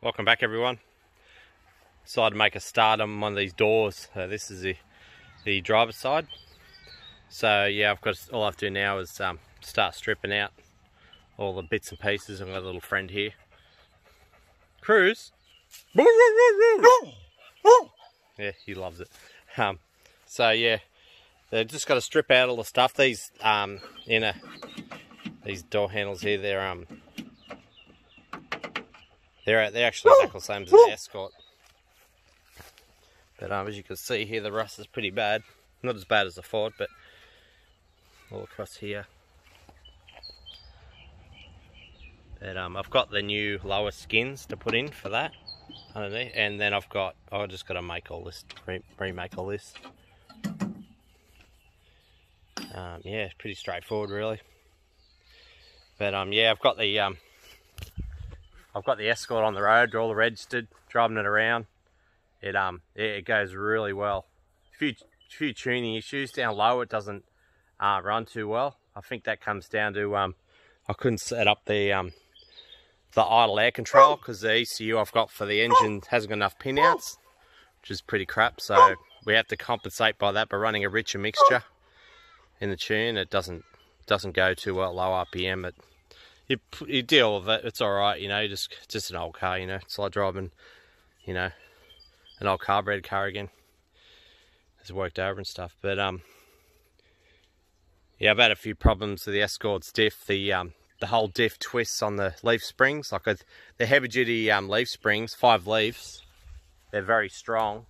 Welcome back, everyone. Decided to make a start on one of these doors. This is the driver's side. So yeah, all I have to do now is start stripping out all the bits and pieces. I've got a little friend here, Cruz. Yeah, he loves it. So yeah, they've just got to strip out all the stuff. These these door handles here, they're actually exactly the same as the Escort. But as you can see here, the rust is pretty bad. Not as bad as the Ford, but all across here. But I've got the new lower skins to put in for that underneath, and then I've just got to make all this, remake all this. Yeah, it's pretty straightforward, really. But yeah, I've got the Escort on the road, all registered, driving it around. It goes really well. Few tuning issues down low. It doesn't run too well. I think that comes down to I couldn't set up the idle air control because the ECU I've got for the engine hasn't got enough pinouts, which is pretty crap. So we have to compensate by that by running a richer mixture in the tune. It doesn't go too well at low RPM. You deal with it. It's all right, you know. Just an old car, you know. It's like driving, you know, an old carbureted car again. It's worked over and stuff, but yeah, I've had a few problems with the Escort's diff. The whole diff twists on the leaf springs. Like the heavy duty leaf springs, 5 leaves. They're very strong,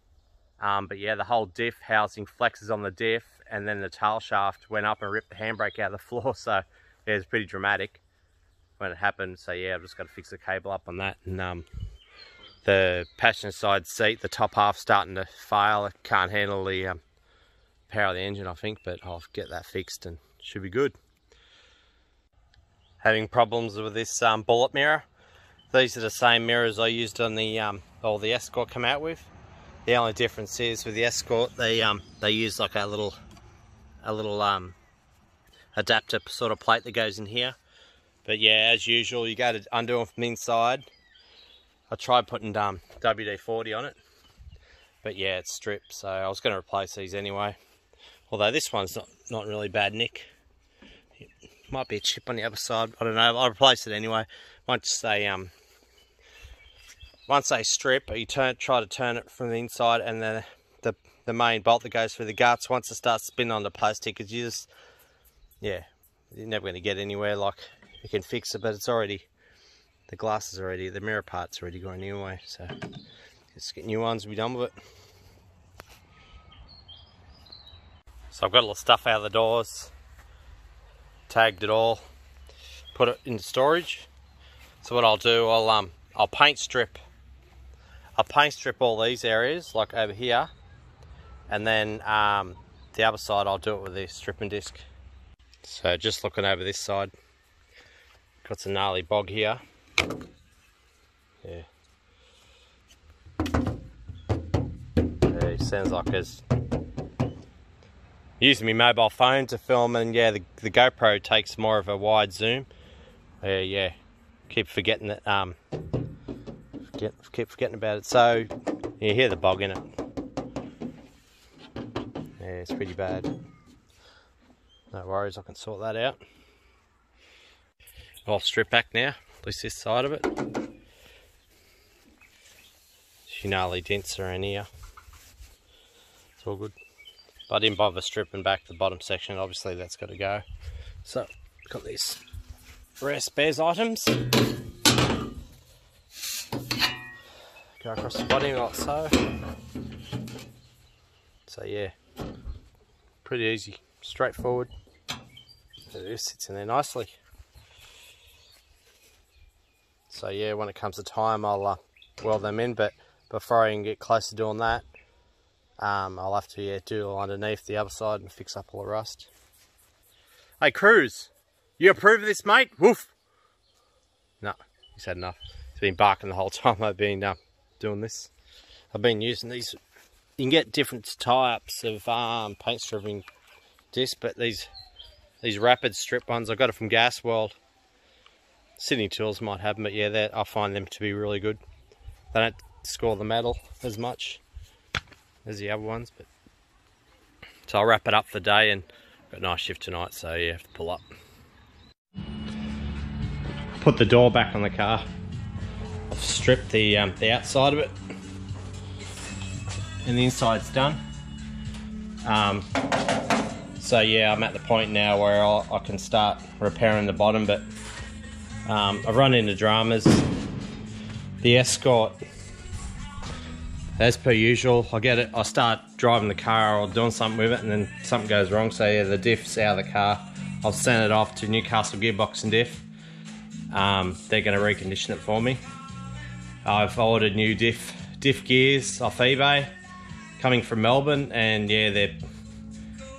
but yeah, the whole diff housing flexes on the diff, and then the tail shaft went up and ripped the handbrake out of the floor. So yeah, it's pretty dramatic when it happened. So yeah, I've just got to fix the cable up on that. And the passenger side seat, the top half starting to fail. It can't handle the power of the engine, I think, but I'll get that fixed and it should be good. Having problems with this bullet mirror. These are the same mirrors I used on the Escort come out with. The only difference is with the Escort, they use like a little adapter sort of plate that goes in here. But yeah, as usual, you got to undo them from the inside. I tried putting WD-40 on it, but yeah, it's stripped. So I was going to replace these anyway. Although this one's not really bad nick. It might be a chip on the other side. I don't know. I'll replace it anyway. Once they strip, you try to turn it from the inside, and then the main bolt that goes through the guts. Once it starts spinning on the plastic, because you're never going to get anywhere. Like, you can fix it, but it's already, the glass is already, the mirror part's already gone anyway. So just get new ones and be done with it. So I've got all the stuff out of the doors, tagged it all, put it into storage. So what I'll do, I'll paint strip all these areas, like over here, and then the other side I'll do it with the stripping disc. So just looking over this side, got some gnarly bog here. Yeah. It sounds like it's using my mobile phone to film, and yeah, the GoPro takes more of a wide zoom. Yeah, keep forgetting that. Keep forgetting about it. So you hear the bog in it. Yeah, it's pretty bad. No worries, I can sort that out. I'll strip back now, at least this side of it. Few gnarly dents around here. It's all good. But I didn't bother stripping back the bottom section, obviously that's got to go. So, got these rare spares items. Go across the body like so. So yeah, pretty easy, straightforward. There it is, sits in there nicely. So yeah, when it comes to time, I'll weld them in, but before I can get close to doing that, I'll have to do underneath the other side and fix up all the rust. Hey Cruz, you approve of this, mate? Woof! No, he's had enough. He's been barking the whole time I've been doing this. I've been using these. You can get different types of paint stripping discs, but these rapid strip ones, I got it from Gas World. Sydney Tools might have them, but yeah, I find them to be really good. They don't score the metal as much as the other ones, but so I'll wrap it up for the day, and got a nice shift tonight, so you have to pull up. Put the door back on the car. I've stripped the outside of it, and the inside's done. So yeah, I'm at the point now where I can start repairing the bottom, but I've run into dramas. The Escort, as per usual, I start driving the car or doing something with it, and then something goes wrong. So yeah, the diff's out of the car. I've sent it off to Newcastle Gearbox and Diff. They're going to recondition it for me. I've ordered new diff gears off eBay, coming from Melbourne, and yeah, they're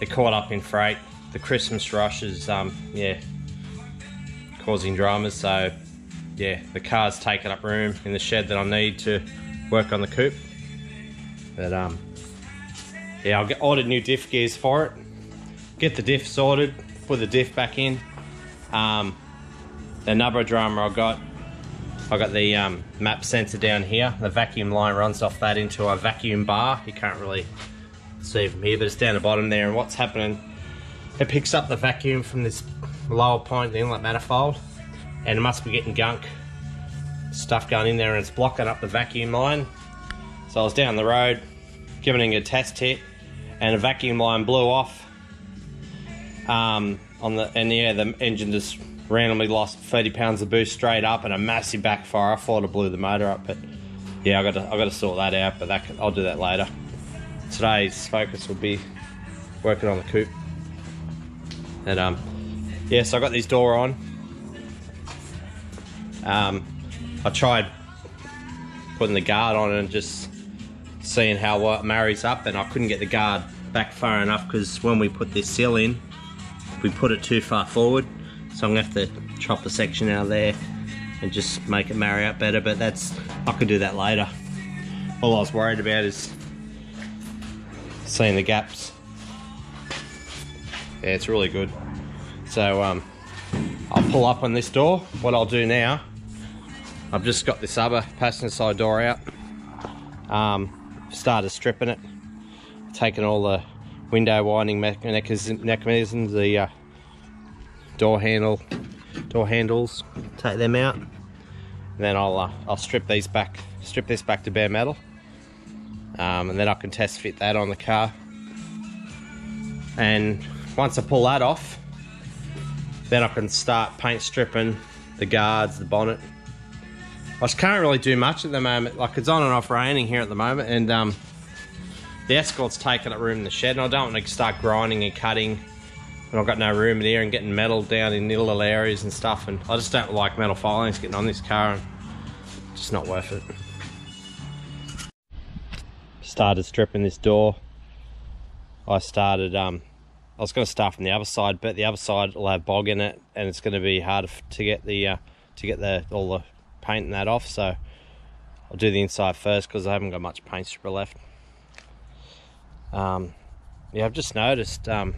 caught up in freight. The Christmas rush is yeah, causing dramas. So yeah, the car's taken up room in the shed that I need to work on the coupe. But yeah, I'll ordered new diff gears for it. Get the diff sorted, put the diff back in. Another drama I got the map sensor down here. The vacuum line runs off that into a vacuum bar. You can't really see from here, but it's down the bottom there. And what's happening, it picks up the vacuum from this lower point, the inlet manifold, and it must be getting gunk stuff going in there, and it's blocking up the vacuum line. So I was down the road giving it a test hit, and the vacuum line blew off. And yeah, the engine just randomly lost 30 pounds of boost straight up, and a massive backfire. I thought it blew the motor up, but yeah, I got to sort that out. But I'll do that later. Today's focus will be working on the coupe. And yeah, so I got this door on. I tried putting the guard on and just seeing how it marries up, and I couldn't get the guard back far enough, because when we put this sill in, we put it too far forward. So I'm gonna have to chop a section out of there and just make it marry up better, but I could do that later. All I was worried about is seeing the gaps. Yeah, it's really good. So I'll pull up on this door. What I'll do now, I've just got this other passenger side door out. Started stripping it, taking all the window winding mechanisms, the door handles, take them out, and then I'll strip this back to bare metal, and then I can test fit that on the car. And once I pull that off, then I can start paint stripping the guards, the bonnet. I just can't really do much at the moment. Like, it's on and off raining here at the moment, and the Escort's taking up room in the shed, and I don't want to start grinding and cutting when I've got no room in here and getting metal down in little areas and stuff. And I just don't like metal filings getting on this car, and it's just not worth it. Started stripping this door. I was going to start from the other side, but the other side will have bog in it, and it's going to be hard to get all the paint and that off. So I'll do the inside first, because I haven't got much paint stripper left. Yeah, I've just noticed, same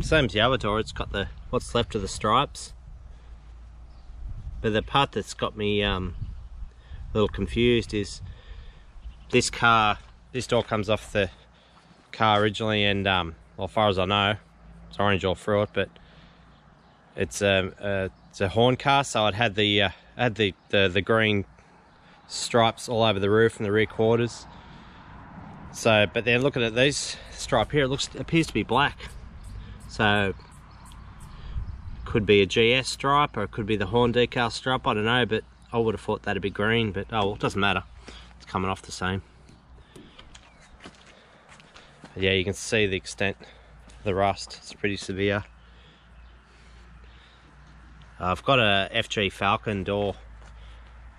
as the other door, it's got what's left of the stripes, but the part that's got me a little confused is this door comes off the car originally, and well, as far as I know, it's orange all through it, but it's a horn car, so it had the green stripes all over the roof and the rear quarters. So, but then looking at this stripe here, it appears to be black. So, could be a GS stripe, or it could be the horn decal stripe, I don't know, but I would have thought that'd be green, but oh well, it doesn't matter. It's coming off the same. But yeah, you can see the extent of the rust. It's pretty severe. I've got a FG Falcon door.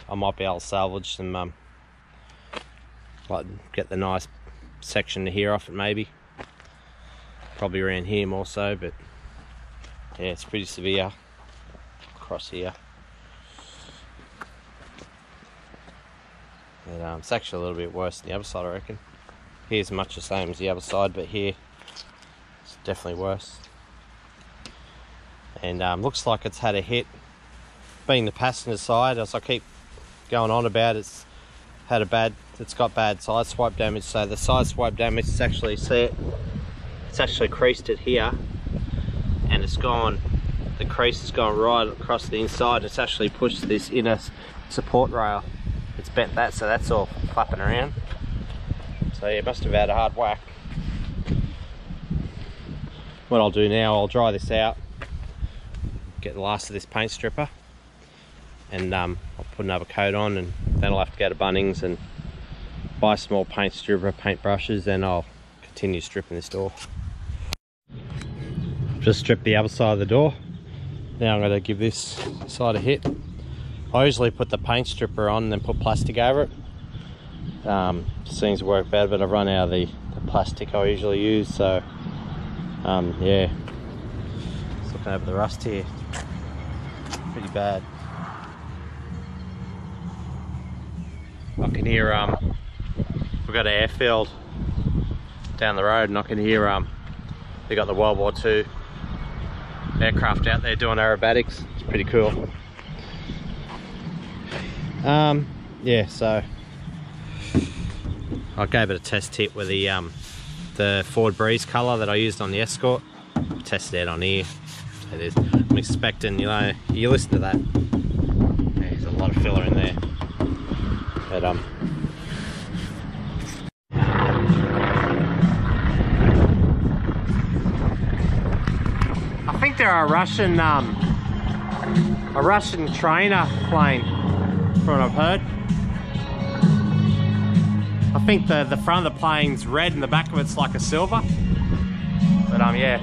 I might be able to salvage some, like get the nice section here off it maybe. Probably around here more so, but yeah, it's pretty severe across here. And, it's actually a little bit worse than the other side, I reckon. Here's much the same as the other side, but here it's definitely worse. And looks like it's had a hit, being the passenger side, as I keep going on about. It's it's got bad side swipe damage. So the side swipe damage is actually, see it, it's actually creased it here, and it's gone, the crease has gone right across the inside. It's actually pushed this inner support rail. It's bent that, so that's all flapping around. So yeah, it must have had a hard whack. What I'll do now, I'll dry this out, get the last of this paint stripper, and I'll put another coat on, and then I'll have to go to Bunnings and buy some more paint stripper, paint brushes, and I'll continue stripping this door. Just stripped the other side of the door. Now I'm going to give this side a hit. I usually put the paint stripper on and then put plastic over it. Seems to work better, but I've run out of the plastic I usually use, so yeah. Just looking over the rust here, pretty bad. I can hear we've got an airfield down the road, and I can hear they got the World War II aircraft out there doing aerobatics. It's pretty cool. Yeah, so I gave it a test hit with the Ford Breeze colour that I used on the Escort. Tested it on here. So it is. I'm expecting, you know, you listen to that. There's a lot of filler in there. But I think they're a Russian trainer plane, from what I've heard. I think the front of the plane's red and the back of it's like a silver. But yeah.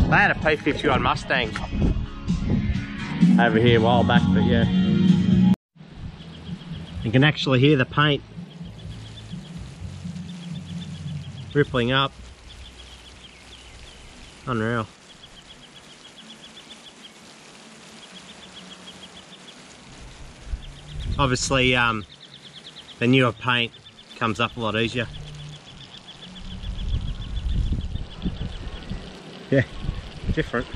They had a P-51 Mustang over here a while back, but yeah. You can actually hear the paint rippling up. Unreal. Obviously, the newer paint comes up a lot easier. Yeah, different.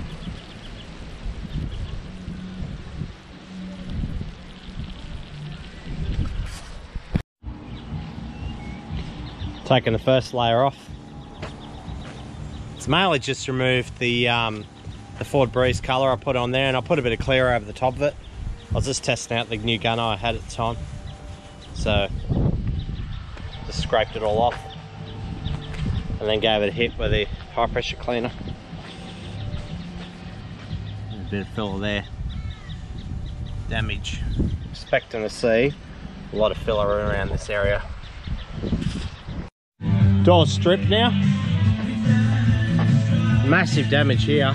Taking the first layer off. It's mainly just removed the Ford Breeze colour I put on there, and I put a bit of clear over the top of it. I was just testing out the new gunner I had at the time. So, just scraped it all off. And then gave it a hit with the high pressure cleaner. There's a bit of filler there. Damage. Expecting to see a lot of filler around this area. Door's stripped now. Massive damage here.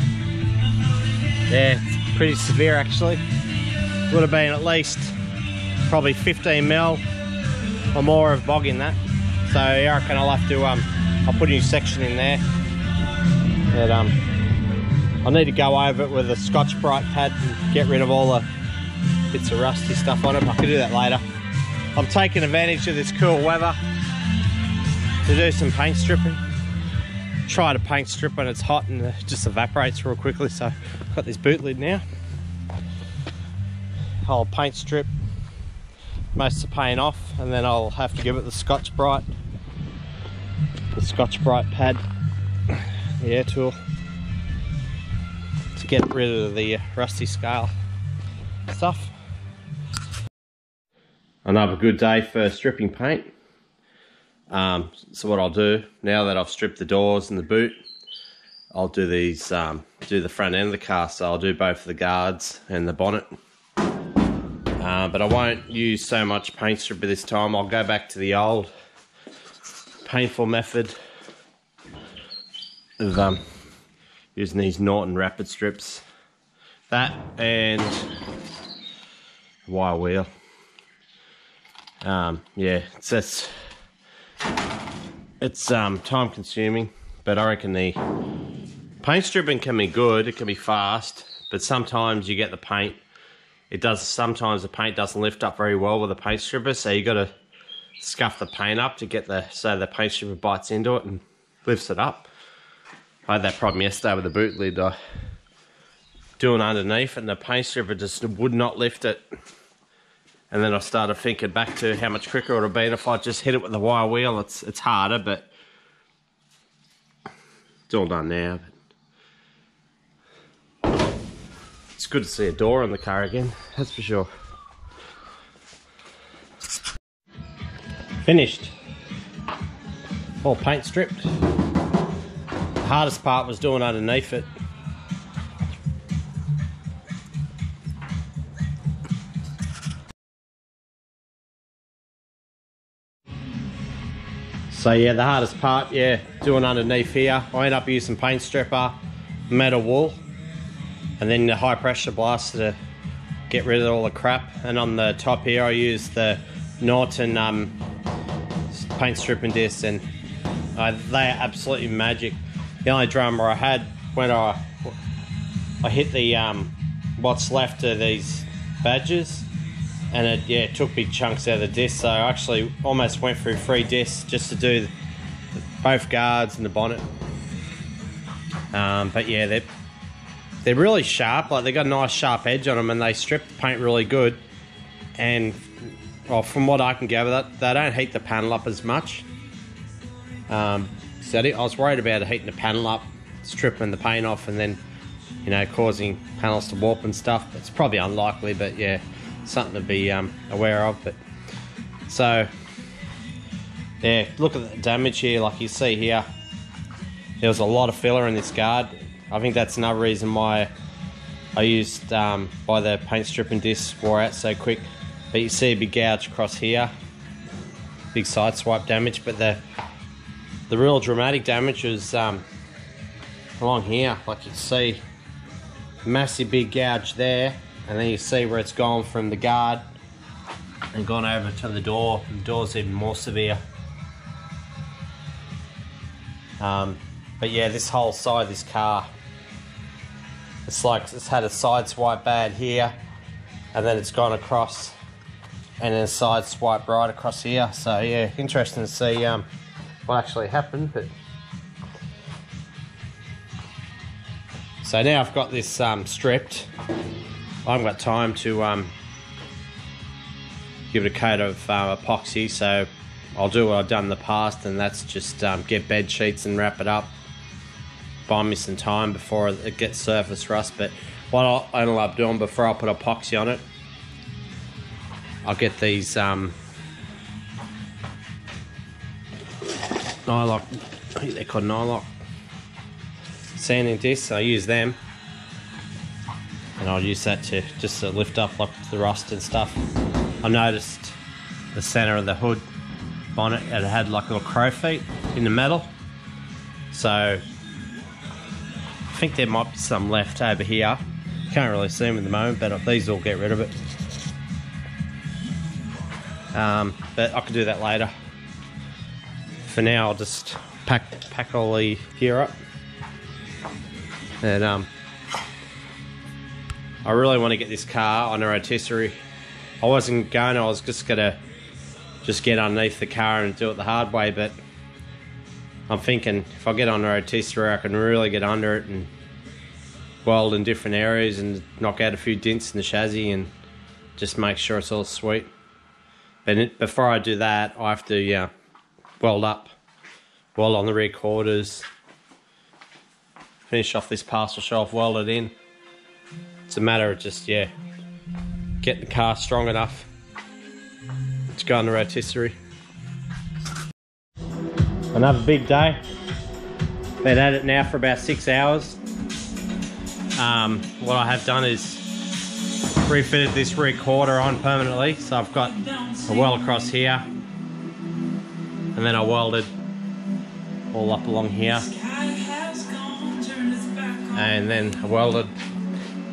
Yeah, it's pretty severe actually. Would have been at least probably 15 mil or more of bog in that. So I reckon I'll have to I'll put a new section in there. But I'll need to go over it with a Scotch-Brite pad and get rid of all the bits of rusty stuff on it. I can do that later. I'm taking advantage of this cool weather to do some paint stripping. Try to paint strip when it's hot and it just evaporates real quickly, so I've got this boot lid now. I'll paint strip most of the paint off, and then I'll have to give it the Scotch-Brite pad, the air tool, to get rid of the rusty scale stuff. Another good day for stripping paint. So what I'll do, now that I've stripped the doors and the boot, I'll do these, do the front end of the car. So I'll do both the guards and the bonnet. But I won't use so much paint stripper this time. I'll go back to the old painful method of using these Norton rapid strips. That and wire wheel. Yeah, it's time consuming, but I reckon the paint stripping can be good, it can be fast, but sometimes you get the paint, sometimes the paint doesn't lift up very well with a paint stripper, so you got to scuff the paint up to get so the paint stripper bites into it and lifts it up. I had that problem yesterday with the boot lid. I doing underneath and the paint stripper just would not lift it. And then I started thinking back to how much quicker it would have been if I just hit it with the wire wheel. It's harder, but it's all done now. But it's good to see a door on the car again, that's for sure. Finished. All paint stripped. The hardest part was doing underneath it. So yeah, the hardest part, yeah, doing underneath here. I end up using paint stripper, metal wool, and then the high pressure blaster to get rid of all the crap. And on the top here, I use the Norton paint stripping discs, and they are absolutely magic. The only drama I had when I hit the what's left of these badges, and it took big chunks out of the disc, so I actually almost went through 3 discs just to do both guards and the bonnet. But yeah, they're really sharp, like they got a nice sharp edge on them, and they strip the paint really good. And well, from what I can gather, they don't heat the panel up as much. So I was worried about heating the panel up, stripping the paint off, and then, you know, causing panels to warp and stuff. It's probably unlikely, but yeah, something to be aware of. But so yeah, look at the damage here. Like you see here, there was a lot of filler in this guard. I think that's another reason why I used why the paint stripping discs wore out so quick. But you see a big gouge across here, big side swipe damage. But the real dramatic damage was along here. Like you see, massive big gouge there. And then you see where it's gone from the guard and gone over to the door. The door's even more severe. But yeah, this whole side of this car, it's like it's had a side swipe bad here, and then it's gone across, and then a side swipe right across here. So yeah, interesting to see what actually happened. But so now I've got this stripped. I haven't got time to give it a coat of epoxy, so I'll do what I've done in the past, and that's just get bed sheets and wrap it up. Buy me some time before it gets surface rust. But what I'll end up doing before I put epoxy on it, I'll get these nylock, I think they're called nylock sanding discs. I use them. And I'll use that to just to lift up like the rust and stuff. I noticed the center of the hood bonnet, it had like little crow feet in the metal. So I think there might be some left over here. Can't really see them at the moment, but these will get rid of it. But I can do that later. For now, I'll just pack all the gear up. And I really want to get this car on a rotisserie. I wasn't going to, I was just going to get underneath the car and do it the hard way, but I'm thinking if I get on a rotisserie, I can really get under it and weld in different areas and knock out a few dents in the chassis and just make sure it's all sweet. But before I do that, I have to weld on the rear quarters, finish off this parcel shelf, weld it in. It's a matter of just, yeah, getting the car strong enough to go on the rotisserie. Another big day. Been at it now for about 6 hours. What I have done is refitted this rear quarter on permanently. So I've got a weld across here, and then I welded all up along here, and then I welded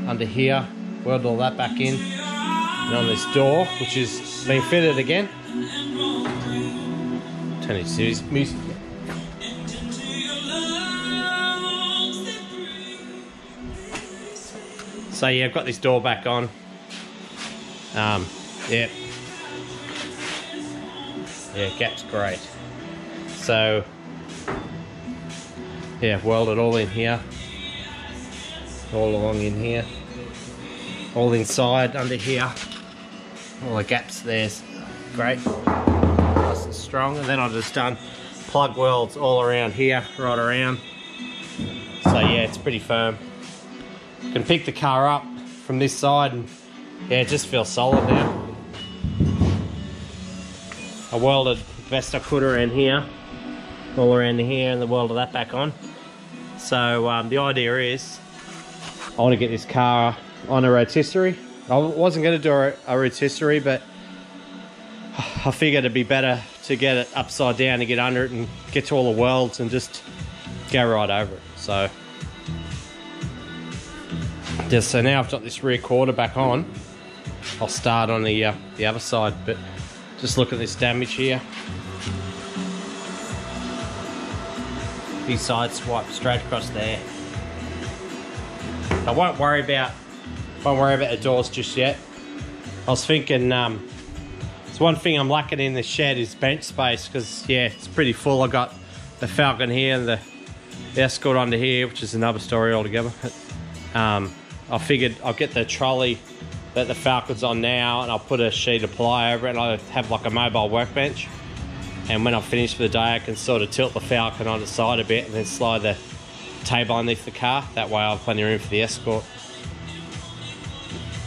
under here, weld all that back in, and on this door, which is being fitted again. Turn it serious music. So yeah, I've got this door back on. Yeah, gap's great. So yeah, welded all in here, all along in here, all inside under here, All the gaps there's great, nice and strong. And then I've just done plug welds all around here, right around. So yeah, it's pretty firm. You can pick the car up from this side and yeah, it just feels solid now. I welded the best I could around here, all around here, and then welded that back on. So the idea is I want to get this car on a rotisserie. I wasn't going to do a rotisserie, but I figured it'd be better to get it upside down and get under it and get to all the welds and just go right over it. So now I've got this rear quarter back on. I'll start on the other side, but just look at this damage here. These side swipe straight across there. I won't worry about the doors just yet. I was thinking, it's one thing I'm lacking in the shed is bench space, because yeah, it's pretty full. I got the Falcon here and the Escort under here, which is another story altogether. I figured I'll get the trolley that the Falcon's on now and I'll put a sheet of ply over it and I'll have like a mobile workbench. And when I'm finished for the day, I can sort of tilt the Falcon on the side a bit and then slide the table underneath the car. That way I'll have plenty of room for the Escort.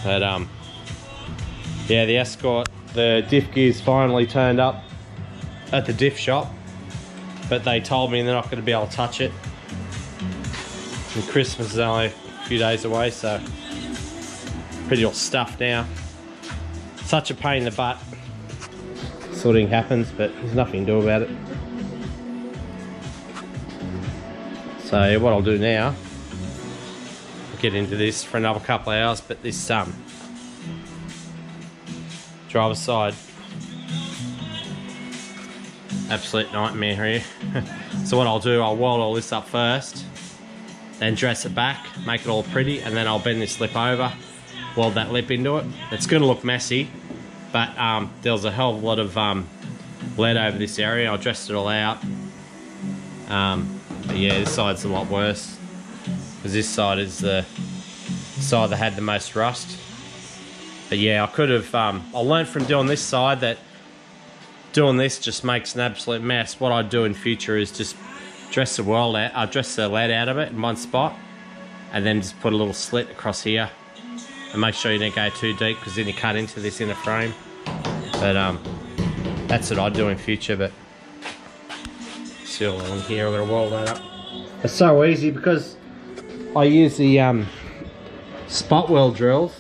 But yeah, the Escort, the diff gears finally turned up at the diff shop, but they told me they're not going to be able to touch it. And Christmas is only a few days away, so pretty all stuffed now. Such a pain in the butt. Sorting happens, but there's nothing to do about it. So what I'll do now, I'll get into this for another couple of hours, but this driver's side, absolute nightmare here. So what I'll do, I'll weld all this up first, then dress it back, make it all pretty, and then I'll bend this lip over, weld that lip into it. It's going to look messy, but there's a hell of a lot of lead over this area. I'll dress it all out. But yeah, this side's a lot worse, because this side is the side that had the most rust. But yeah, I could have, I learned from doing this side that doing this just makes an absolute mess. What I'd do in future is just dress the weld out, I'll dress the lead out of it in one spot, and then just put a little slit across here. And make sure you don't go too deep, because then you cut into this inner frame. But that's what I'd do in future. But still on here, I'm going to weld that up. It's so easy because I use the spot weld drills,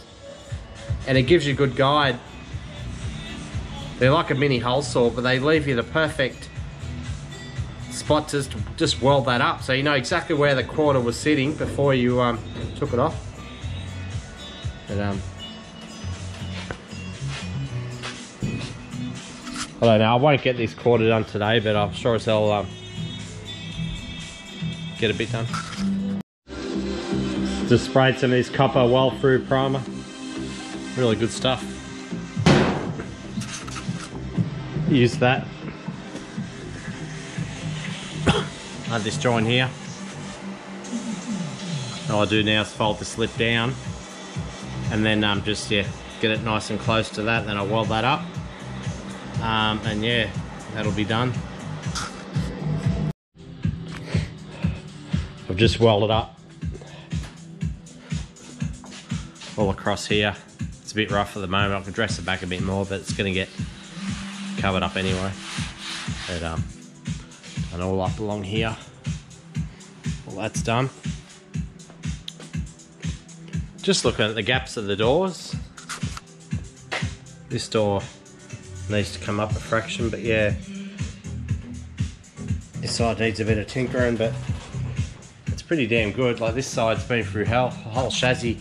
and it gives you a good guide. They're like a mini hole saw, but they leave you the perfect spot to just weld that up, so you know exactly where the quarter was sitting before you took it off. But I don't know, I won't get this quarter done today, but I'm sure as hell get a bit done. Just sprayed some of this copper weld-through primer. Really good stuff. Use that. I have this joint here. All I do now is fold this lip down, and then just yeah, get it nice and close to that. Then I weld that up, and yeah, that'll be done. I've just welded up all across here. It's a bit rough at the moment. I can dress it back a bit more, but it's going to get covered up anyway. But and all up along here, all that's done. Just looking at the gaps of the doors. This door needs to come up a fraction, but yeah, this side needs a bit of tinkering, but it's pretty damn good. Like, this side's been through hell. The whole chassis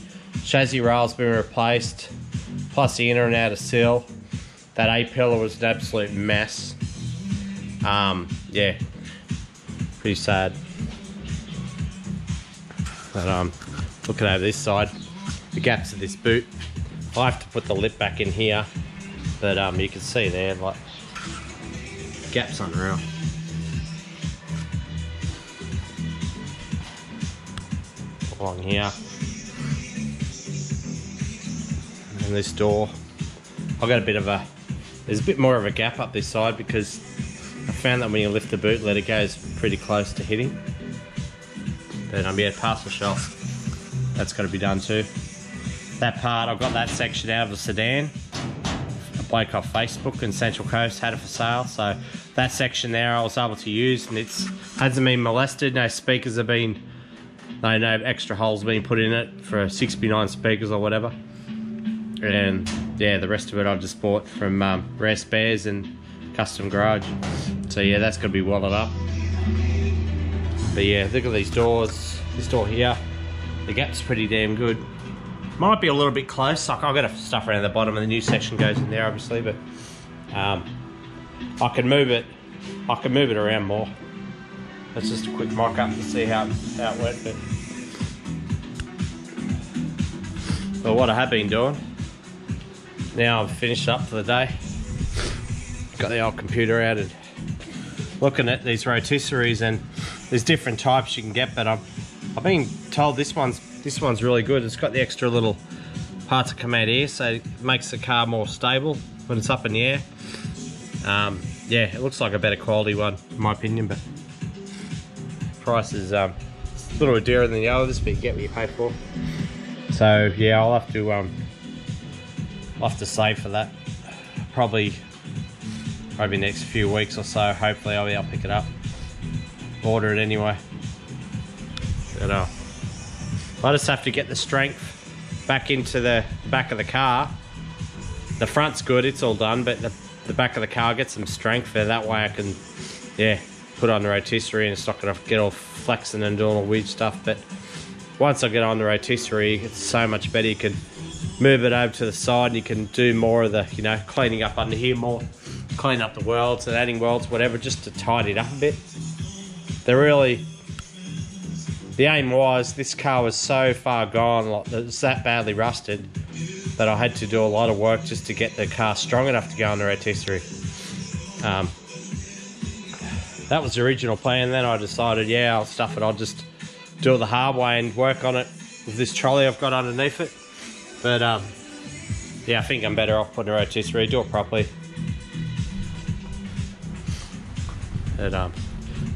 rail's been replaced, plus the inner and outer sill. That A-pillar was an absolute mess. Yeah, pretty sad. But looking over this side, the gaps of this boot, I have to put the lip back in here, but you can see there, like, gaps unreal. Along here, and this door, I've got a bit of a, there's a bit more of a gap up this side because I found that when you lift the boot lid, it goes pretty close to hitting. But yeah, parcel shelf, that's got to be done too. That part, I've got that section out of the sedan. A bloke off Facebook in Central Coast had it for sale, so that section there I was able to use, and it hasn't been molested. No speakers have been, no extra holes been put in it for 6x9 speakers or whatever. And yeah, the rest of it I just bought from Rare Spares and Custom Garage. So yeah, that's gonna be welded up. But yeah, look at these doors. This door here, the gap's pretty damn good. Might be a little bit close. Like I've got stuff around the bottom, and the new section goes in there, obviously. But I can move it. I can move it around more. That's just a quick mock up to see how it went. But what I have been doing, now I've finished up for the day. Got the old computer out and looking at these rotisseries, and there's different types you can get, but I've been told this one's really good. It's got the extra little parts that come out here, so it makes the car more stable when it's up in the air. Yeah, it looks like a better quality one in my opinion, but price is a little bit dearer than the others, but you get what you pay for. So yeah, I'll have to save for that. Probably next few weeks or so. Hopefully I'll be able to pick it up. Order it anyway. But I just have to get the strength back into the back of the car. The front's good, it's all done, but the back of the car, get some strength there. That way I can, yeah, put on the rotisserie and it's not gonna get all flexing and doing all weird stuff. But once I get on the rotisserie, it's so much better. You can move it over to the side and you can do more of the, you know, cleaning up under here more, clean up the welds and adding welds, whatever, just to tidy it up a bit. The aim was, this car was so far gone, like, it was that badly rusted, that I had to do a lot of work just to get the car strong enough to go on the rotisserie. That was the original plan. Then I decided, yeah, I'll stuff it. I'll just do it the hard way and work on it with this trolley I've got underneath it. But yeah, I think I'm better off putting a rotisserie, do it properly. But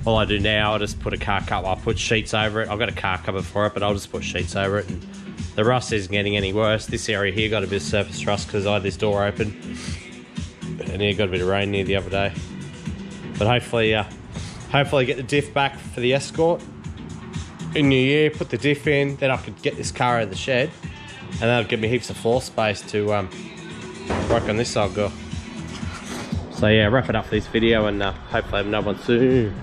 all I do now, I just put a car cover. I'll put sheets over it. I've got a car cover for it, but I'll just put sheets over it. And the rust isn't getting any worse. This area here got a bit of surface rust because I had this door open, and here got a bit of rain near the other day. But hopefully get the diff back for the Escort in New Year. Put the diff in, then I could get this car out of the shed, and that'll give me heaps of floor space to work on this old girl. So yeah, wrap it up for this video, and hopefully have another one soon.